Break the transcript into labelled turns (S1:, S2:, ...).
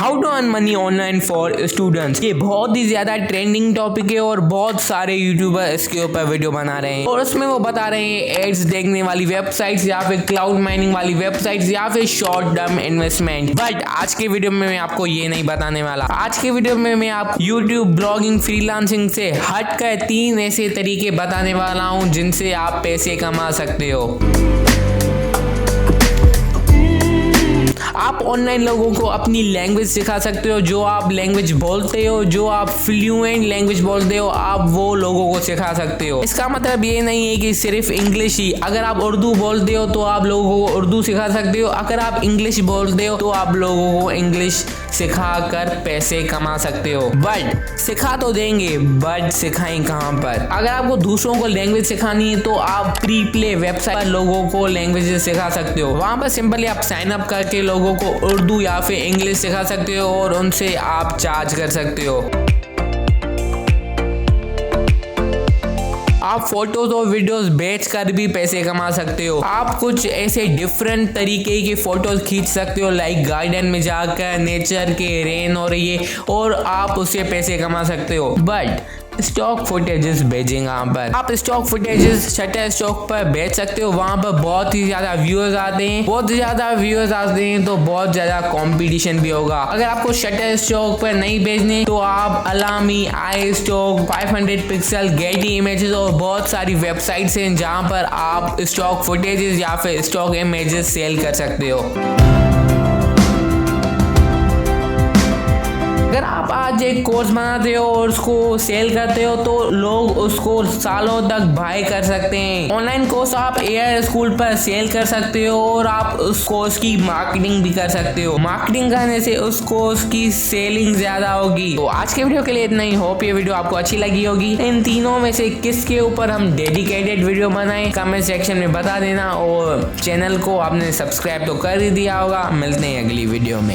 S1: How to earn money online for students. ये बहुत ही ज्यादा ट्रेंडिंग टॉपिक है और बहुत सारे यूट्यूबर इसके ऊपर वीडियो बना रहे हैं और उसमें वो बता रहे हैं एड्स देखने वाली वेबसाइट्स या फिर क्लाउड माइनिंग वाली वेबसाइट्स या फिर शॉर्ट टर्म इन्वेस्टमेंट। बट आज के वीडियो में मैं आपको ये नहीं बताने वाला। आज के वीडियो में मैं आप यूट्यूब ब्लॉगिंग फ्रीलांसिंग से हटकर 3 ऐसे तरीके बताने वाला हूँ जिनसे आप पैसे कमा सकते हो। आप ऑनलाइन लोगों को अपनी लैंग्वेज सिखा सकते हो। जो आप लैंग्वेज बोलते हो, जो आप फ्लुएंट लैंग्वेज बोलते हो, आप वो लोगों को सिखा सकते हो। इसका मतलब ये नहीं है कि सिर्फ इंग्लिश ही। अगर आप उर्दू बोलते हो तो आप लोगों को उर्दू सिखा सकते हो। अगर आप इंग्लिश बोलते हो तो आप लोगों को इंग्लिश सिखा कर पैसे कमा सकते हो। बट सिखा तो देंगे, बट सिखाएं कहाँ पर? अगर आपको दूसरों को लैंग्वेज सिखानी है तो आप प्री प्ले वेबसाइट पर लोगों को लैंग्वेज सिखा सकते हो। वहां पर सिंपली आप साइन अप करके लोगों को उर्दू या फिर इंग्लिश सिखा सकते हो और उनसे आप चार्ज कर सकते हो। आप फोटोज और वीडियोस बेचकर भी पैसे कमा सकते हो। आप कुछ ऐसे डिफरेंट तरीके की फोटोज खींच सकते हो, लाइक गार्डन में जाकर नेचर के रेन और ये, और आप उससे पैसे कमा सकते हो। बट स्टॉक फुटेजेस बेचिंग, यहाँ पर आप स्टॉक फुटेजेस शटर स्टॉक पर बेच सकते हो। वहां पर बहुत ही ज्यादा व्यूअर्स आते हैं, तो बहुत ज्यादा कंपटीशन भी होगा। अगर आपको शटर स्टॉक पर नहीं बेचने तो आप अलामी, आई स्टॉक, 500 पिक्सल, गेटी इमेजेस और बहुत सारी वेबसाइट्स हैं जहां पर आप स्टॉक फुटेजेस या फिर स्टॉक इमेजेस सेल कर सकते हो। अगर आप आज एक कोर्स बनाते हो और उसको सेल करते हो तो लोग उसको सालों तक बाय कर सकते हैं। ऑनलाइन कोर्स आप एयर स्कूल पर सेल कर सकते हो और आप उस कोर्स की मार्केटिंग भी कर सकते हो। मार्केटिंग करने से उस कोर्स की सेलिंग ज्यादा होगी। तो आज के वीडियो के लिए इतना ही। होप ये वीडियो आपको अच्छी लगी होगी। इन तीनों में से किसके ऊपर हम डेडिकेटेड वीडियो बनाएं कमेंट सेक्शन में बता देना और चैनल को आपने सब्सक्राइब तो कर ही दिया होगा। मिलते हैं अगली वीडियो में।